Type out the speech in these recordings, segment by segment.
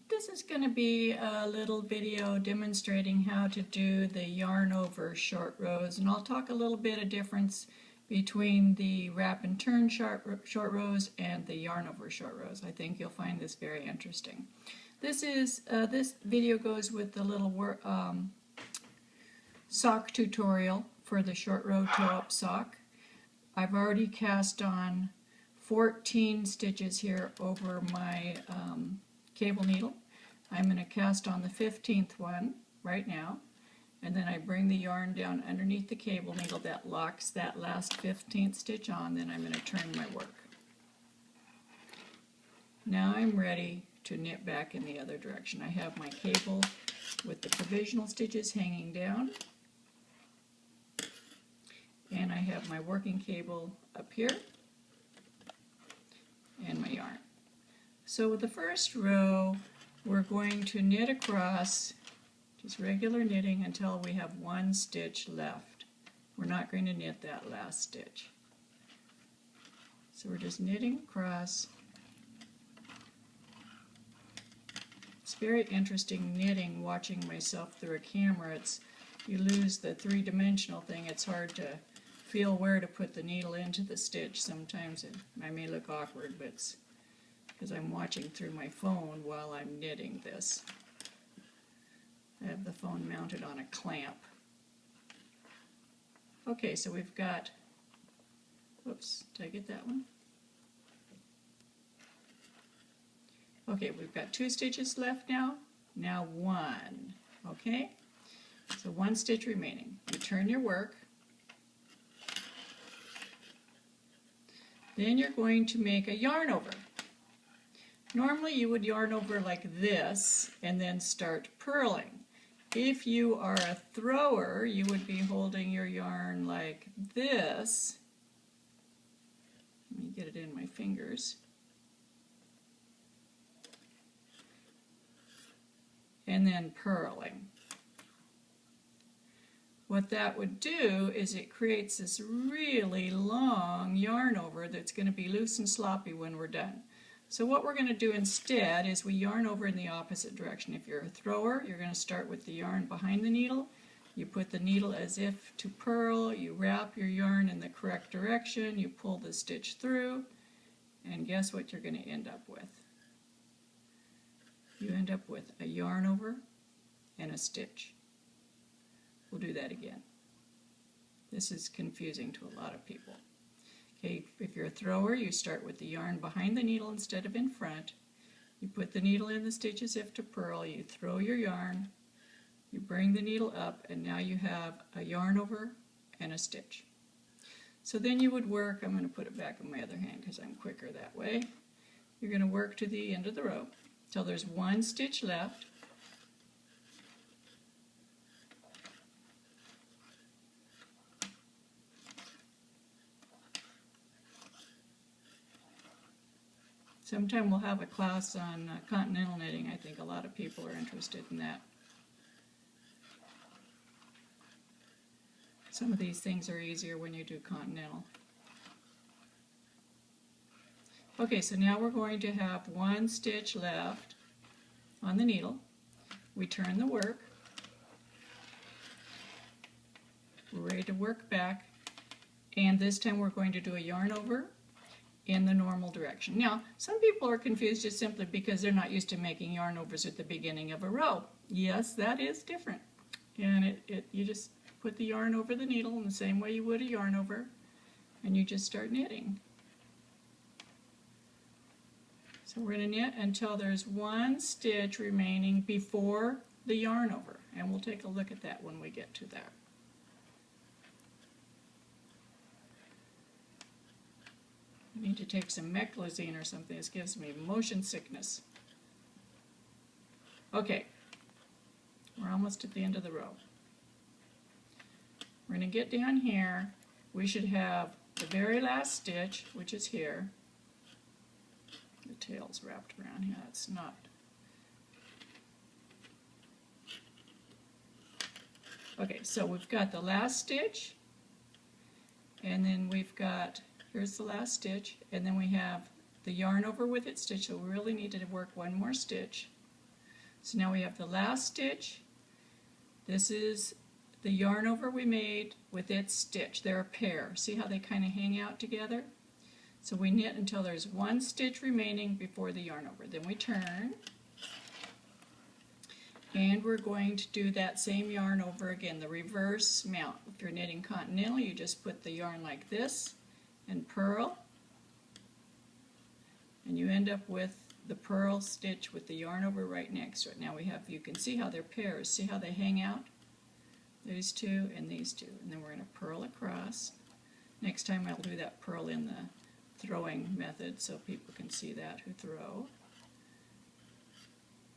This is going to be a little video demonstrating how to do the yarn over short rows, and I'll talk a little bit of difference between the wrap and turn short rows and the yarn over short rows. I think you'll find this very interesting. This video goes with the little sock tutorial for the short row toe-up sock. I've already cast on 14 stitches here over my cable needle. I'm going to cast on the 15th one right now, and then I bring the yarn down underneath the cable needle that locks that last 15th stitch on. Then I'm going to turn my work. Now I'm ready to knit back in the other direction. I have my cable with the provisional stitches hanging down, and I have my working cable up here and my yarn. So with the first row, we're going to knit across, just regular knitting, until we have one stitch left. We're not going to knit that last stitch. So we're just knitting across. It's very interesting knitting, watching myself through a camera. You lose the three-dimensional thing. It's hard to feel where to put the needle into the stitch. Sometimes I may look awkward, but it's because I'm watching through my phone while I'm knitting this. I have the phone mounted on a clamp. Okay, so we've got, whoops, did I get that one? Okay, we've got 2 stitches left now. Now 1, okay? So 1 stitch remaining. You turn your work. Then you're going to make a yarn over. Normally you would yarn over like this and then start purling. If you are a thrower, you would be holding your yarn like this. Let me get it in my fingers. And then purling. What that would do is it creates this really long yarn over that's going to be loose and sloppy when we're done. So what we're going to do instead is we yarn over in the opposite direction. If you're a thrower, you're going to start with the yarn behind the needle. You put the needle as if to purl, you wrap your yarn in the correct direction, you pull the stitch through, and guess what you're going to end up with? You end up with a yarn over and a stitch. We'll do that again. This is confusing to a lot of people. Okay, if you're a thrower, you start with the yarn behind the needle instead of in front. You put the needle in the stitch as if to purl, you throw your yarn, you bring the needle up, and now you have a yarn over and a stitch. So then you would work, I'm going to put it back in my other hand because I'm quicker that way. You're going to work to the end of the row till there's 1 stitch left. Sometime we'll have a class on continental knitting. I think a lot of people are interested in that. Some of these things are easier when you do continental. Okay, so now we're going to have 1 stitch left on the needle. We turn the work. We're ready to work back. And this time we're going to do a yarn over in the normal direction. Now, some people are confused just simply because they're not used to making yarn overs at the beginning of a row. Yes, that is different. And you just put the yarn over the needle in the same way you would a yarn over, and you just start knitting. So we're going to knit until there's 1 stitch remaining before the yarn over, and we'll take a look at that when we get to that. I need to take some meclizine or something. This gives me motion sickness. Okay, we're almost at the end of the row. We're going to get down here. We should have the very last stitch, which is here. The tail's wrapped around here. It's not. Okay, so we've got the last stitch, and then we've got, here's the last stitch, and then we have the yarn over with its stitch, so we really need to work 1 more stitch. So now we have the last stitch. This is the yarn over we made with its stitch. They're a pair. See how they kind of hang out together? So we knit until there's one stitch remaining before the yarn over. Then we turn, and we're going to do that same yarn over again, the reverse mount. If you're knitting Continental, you just put the yarn like this and purl, and you end up with the purl stitch with the yarn over right next to it. Now we have, you can see how they're pairs. See how they hang out? These two and these two. And then we're going to purl across. Next time I'll do that purl in the throwing method so people can see that who throw.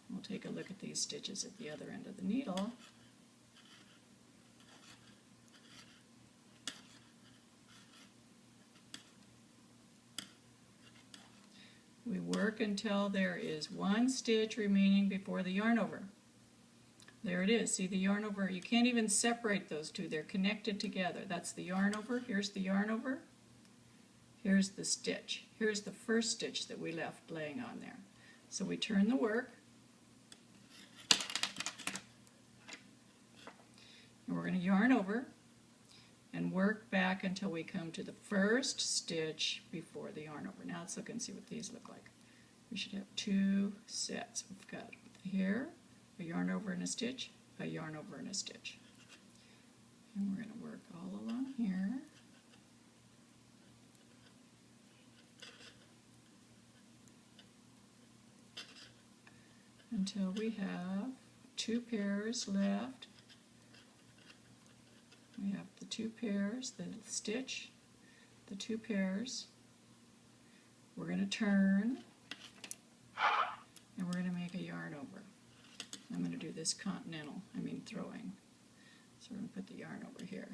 We'll take a look at these stitches at the other end of the needle. We work until there is one stitch remaining before the yarn over. There it is. See the yarn over? You can't even separate those two. They're connected together. That's the yarn over. Here's the yarn over. Here's the stitch. Here's the first stitch that we left laying on there. So we turn the work. And we're going to yarn over and work back until we come to the first stitch before the yarn over. Now let's look and see what these look like. We should have two sets. We've got here a yarn over and a stitch, a yarn over and a stitch. And we're going to work all along here. Until we have two pairs left. We have the two pairs, the stitch, the two pairs. We're going to turn, and we're going to make a yarn over. I'm going to do this Continental, throwing. So we're going to put the yarn over here.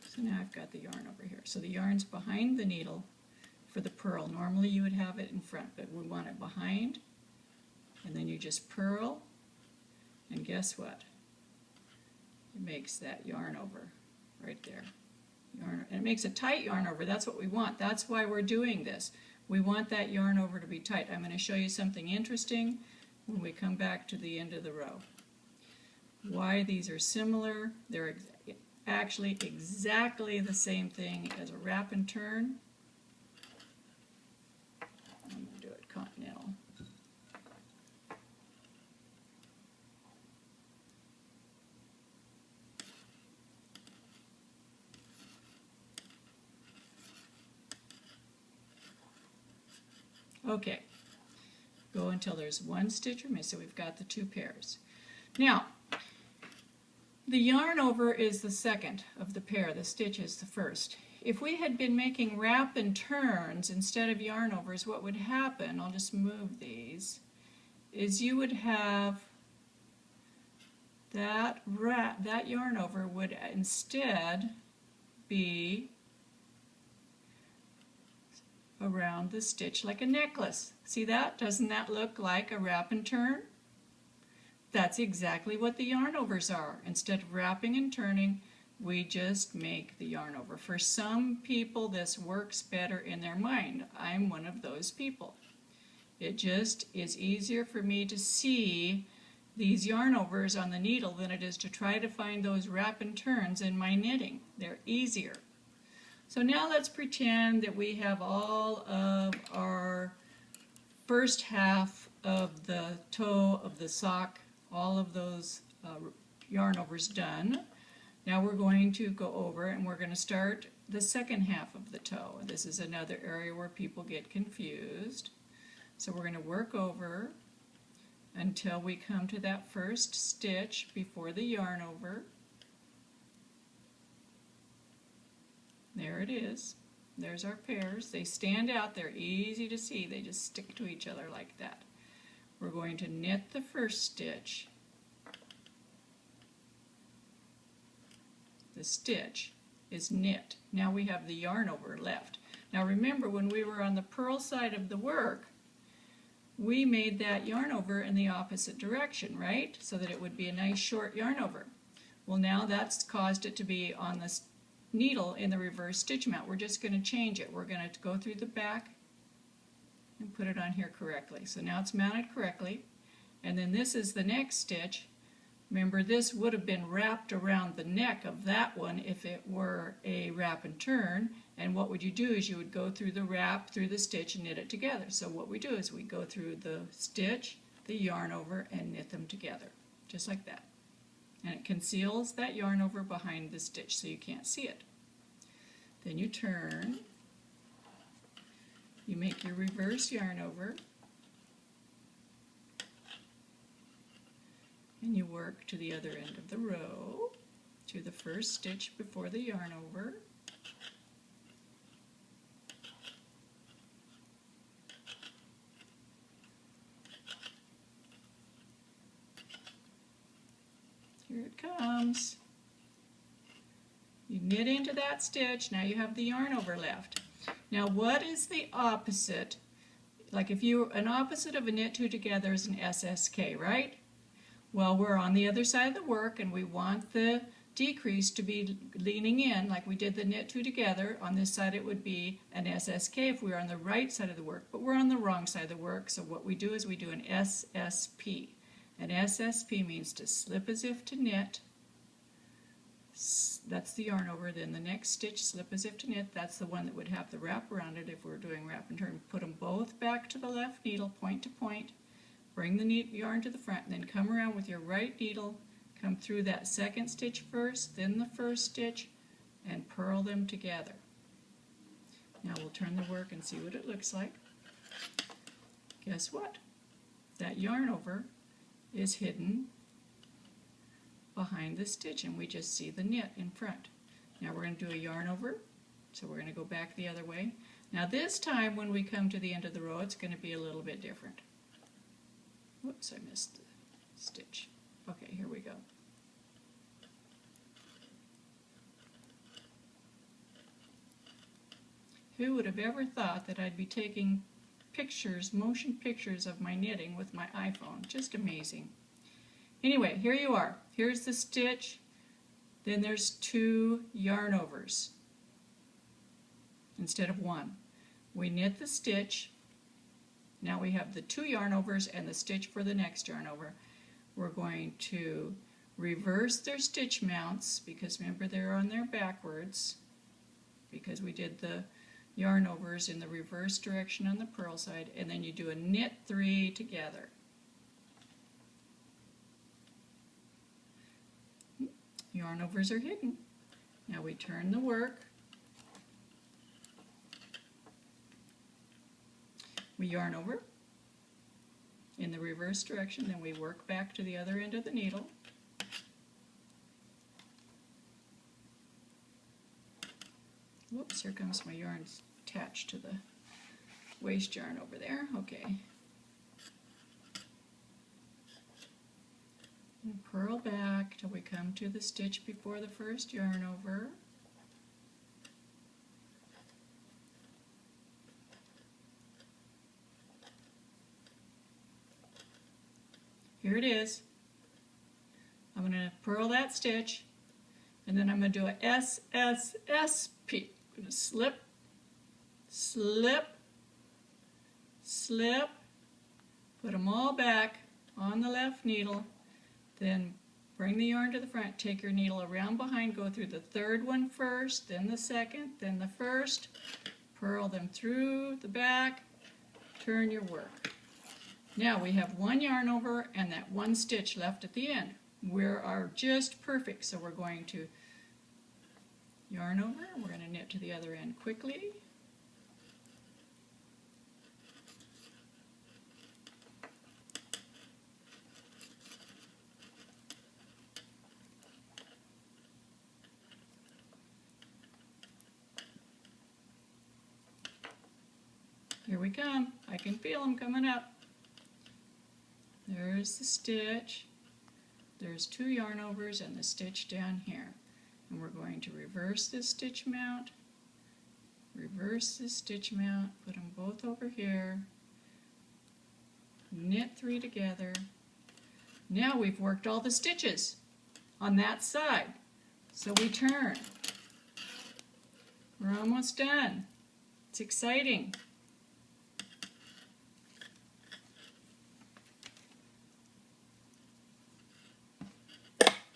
So now I've got the yarn over here. So the yarn's behind the needle for the purl. Normally you would have it in front, but we want it behind. And then you just purl, and guess what? It makes that yarn over right there. And it makes a tight yarn over. That's what we want. That's why we're doing this. We want that yarn over to be tight. I'm going to show you something interesting when we come back to the end of the row. Why these are similar. They're actually exactly the same thing as a wrap and turn. I'm going to do it Continental. Okay, go until there's one stitch remaining, so we've got the two pairs. Now, the yarn over is the second of the pair, the stitch is the first. If we had been making wrap and turns instead of yarn overs, what would happen, I'll just move these, is you would have that yarn over would instead be around the stitch like a necklace. See that? Doesn't that look like a wrap and turn? That's exactly what the yarn overs are. Instead of wrapping and turning, we just make the yarn over. For some people, this works better in their mind. I'm one of those people. It just is easier for me to see these yarn overs on the needle than it is to try to find those wrap and turns in my knitting. They're easier. So now let's pretend that we have all of our first half of the toe of the sock, all of those yarn overs done. Now we're going to go over and we're going to start the second half of the toe. This is another area where people get confused. So we're going to work over until we come to that first stitch before the yarn over. There it is. There's our pairs. They stand out. They're easy to see. They just stick to each other like that. We're going to knit the first stitch. The stitch is knit. Now we have the yarn over left. Now remember, when we were on the purl side of the work, we made that yarn over in the opposite direction, right? So that it would be a nice short yarn over. Well, now that's caused it to be on the needle in the reverse stitch mount. We're just going to change it. We're going to go through the back and put it on here correctly. So now it's mounted correctly. And then this is the next stitch. Remember, this would have been wrapped around the neck of that one if it were a wrap and turn. And what would you do is you would go through the wrap, through the stitch, and knit it together. So what we do is we go through the stitch, the yarn over, and knit them together, just like that. And it conceals that yarn over behind the stitch so you can't see it. Then you turn, you make your reverse yarn over, and you work to the other end of the row, to the first stitch before the yarn over. Here it comes. You knit into that stitch, now you have the yarn over left. Now what is the opposite? Like if you, an opposite of a knit two together is an SSK, right? Well, we're on the other side of the work and we want the decrease to be leaning in like we did the knit two together. On this side it would be an SSK if we were on the right side of the work, but we're on the wrong side of the work, so what we do is we do an SSP. An SSP means to slip as if to knit. That's the yarn over. Then the next stitch, slip as if to knit. That's the one that would have the wrap around it if we're doing wrap and turn. Put them both back to the left needle, point to point. Bring the yarn to the front, and then come around with your right needle. Come through that second stitch first, then the first stitch, and purl them together. Now we'll turn the work and see what it looks like. Guess what? That yarn over is hidden behind the stitch and we just see the knit in front. Now we're going to do a yarn over, so we're going to go back the other way. Now this time when we come to the end of the row it's going to be a little bit different. Whoops, I missed the stitch. Okay, here we go. Who would have ever thought that I'd be taking pictures, motion pictures of my knitting with my iPhone? Just amazing. Anyway, here you are. Here's the stitch. Then there's 2 yarn overs instead of 1. We knit the stitch. Now we have the 2 yarn overs and the stitch for the next yarn over. We're going to reverse their stitch mounts because remember they're on there backwards because we did the yarn overs in the reverse direction on the purl side, and then you do a knit 3 together. Yarn overs are hidden. Now we turn the work. We yarn over in the reverse direction, then we work back to the other end of the needle. Whoops, here comes my yarn attached to the waste yarn over there. Okay. And purl back till we come to the stitch before the first yarn over. Here it is. I'm going to purl that stitch and then I'm going to do a SSSP. I'm going to slip, slip, slip, put them all back on the left needle, then bring the yarn to the front, take your needle around behind, go through the third one first, then the second, then the first, purl them through the back, turn your work. Now we have 1 yarn over and that 1 stitch left at the end. We are just perfect, so we're going to yarn over, we're going to knit to the other end quickly. Here we come. I can feel them coming up. There's the stitch. There's 2 yarn overs and the stitch down here. And we're going to reverse this stitch mount, reverse this stitch mount, put them both over here, knit 3 together. Now we've worked all the stitches on that side. So we turn. We're almost done. It's exciting.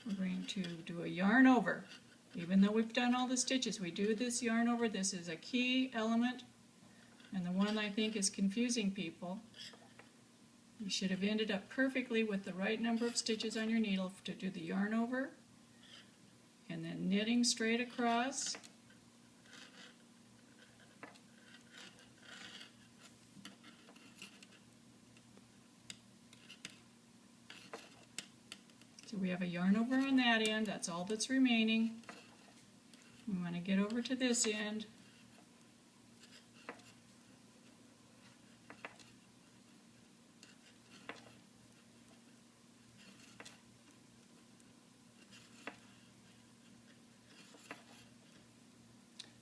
We're going to do a yarn over. Even though we've done all the stitches, we do this yarn over. This is a key element, and the one I think is confusing people. You should have ended up perfectly with the right number of stitches on your needle to do the yarn over, and then knitting straight across. So we have a yarn over on that end. That's all that's remaining. We want to get over to this end.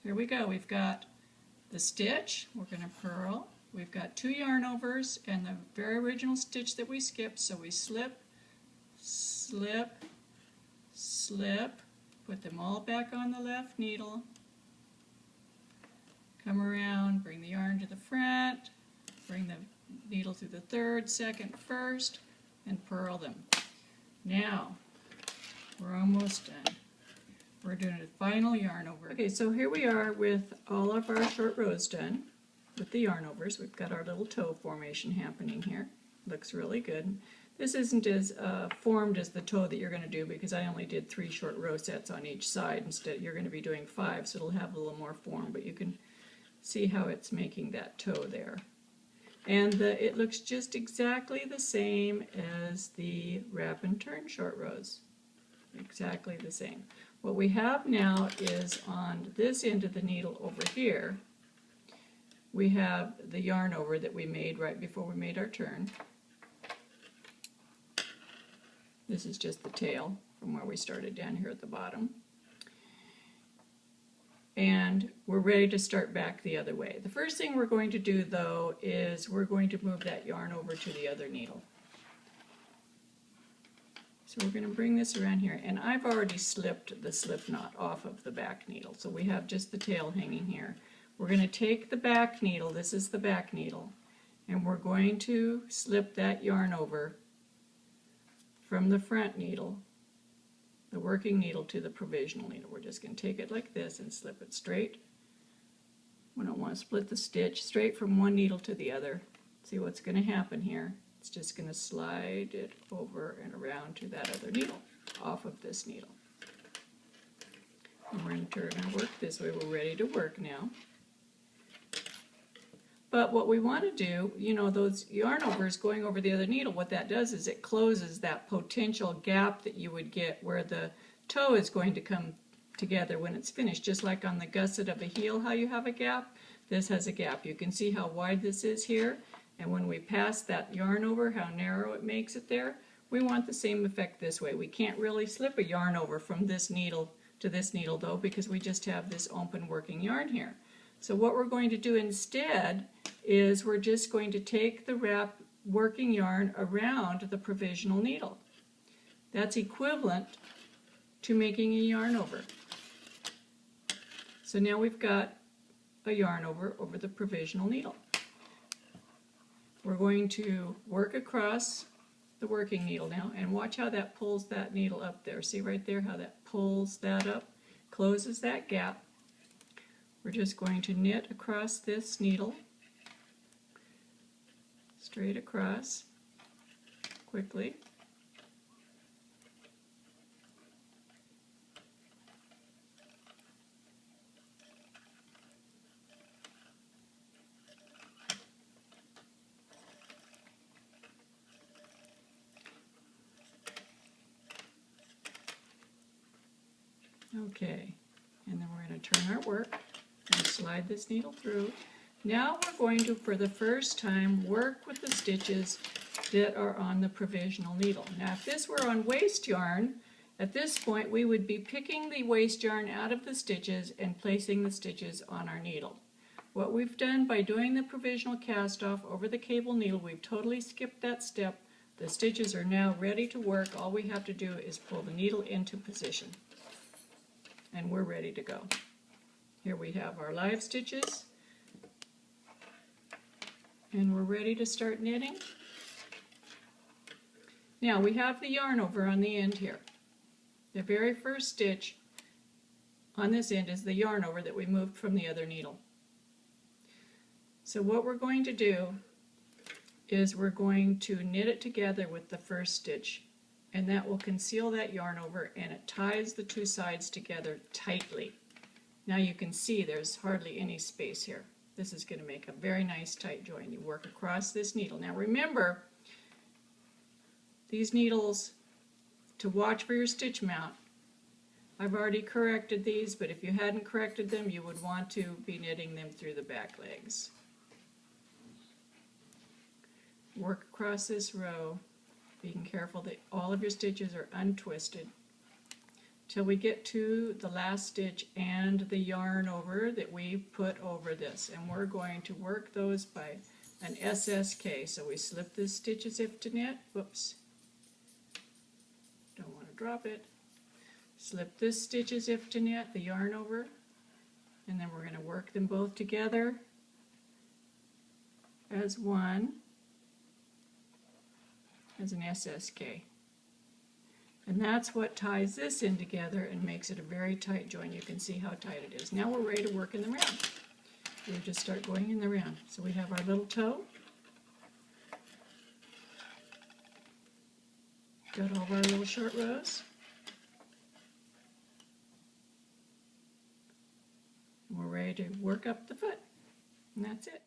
Here we go. We've got the stitch. We're going to purl. We've got 2 yarn overs and the very original stitch that we skipped. So we slip, slip, slip, put them all back on the left needle, come around, bring the yarn to the front, bring the needle through the 3rd, 2nd, 1st, and purl them. Now, we're almost done. We're doing a final yarn over. Okay, so here we are with all of our short rows done with the yarn overs. We've got our little toe formation happening here. Looks really good. This isn't as formed as the toe that you're going to do because I only did 3 short row sets on each side. Instead, you're going to be doing 5, so it'll have a little more form, but you can see how it's making that toe there. And it looks just exactly the same as the wrap and turn short rows. Exactly the same. What we have now is on this end of the needle over here, we have the yarn over that we made right before we made our turn. This is just the tail from where we started down here at the bottom. And we're ready to start back the other way. The first thing we're going to do though is we're going to move that yarn over to the other needle. So we're going to bring this around here, and I've already slipped the slip knot off of the back needle, so we have just the tail hanging here. We're going to take the back needle, this is the back needle, and we're going to slip that yarn over from the front needle, the working needle, to the provisional needle. We're just going to take it like this and slip it straight. We don't want to split the stitch, straight from one needle to the other. See what's going to happen here. It's just going to slide it over and around to that other needle, off of this needle. And we're going to turn our work this way. We're ready to work now. But what we want to do, you know, those yarn overs going over the other needle, what that does is it closes that potential gap that you would get where the toe is going to come together when it's finished. Just like on the gusset of a heel, how you have a gap, this has a gap. You can see how wide this is here. And when we pass that yarn over, how narrow it makes it there, we want the same effect this way. We can't really slip a yarn over from this needle to this needle though, because we just have this open working yarn here. So what we're going to do instead is we're just going to take the wrap working yarn around the provisional needle. That's equivalent to making a yarn over. So now we've got a yarn over the provisional needle. We're going to work across the working needle now, and watch how that pulls that needle up there. See right there how that pulls that up, closes that gap. We're just going to knit across this needle, straight across, quickly. Okay, and then we're going to turn our work and slide this needle through. Now we're going to, for the first time, work with the stitches that are on the provisional needle. Now if this were on waste yarn, at this point we would be picking the waste yarn out of the stitches and placing the stitches on our needle. What we've done by doing the provisional cast off over the cable needle, we've totally skipped that step. The stitches are now ready to work. All we have to do is pull the needle into position, and we're ready to go. Here we have our live stitches, and we're ready to start knitting. Now we have the yarn over on the end here. The very first stitch on this end is the yarn over that we moved from the other needle. So what we're going to do is we're going to knit it together with the first stitch, and that will conceal that yarn over, and it ties the two sides together tightly. Now you can see there's hardly any space here. This is going to make a very nice tight join. You work across this needle. Now remember, these needles, to watch for your stitch mount, I've already corrected these, but if you hadn't corrected them, you would want to be knitting them through the back legs. Work across this row, being careful that all of your stitches are untwisted, till we get to the last stitch and the yarn over that we put over this. And we're going to work those by an SSK. So we slip this stitch as if to knit. Whoops. Don't want to drop it. Slip this stitch as if to knit, the yarn over, and then we're going to work them both together as one, as an SSK. And that's what ties this in together and makes it a very tight join. You can see how tight it is. Now we're ready to work in the round. We'll just start going in the round. So we have our little toe. Got all of our little short rows. We're ready to work up the foot. And that's it.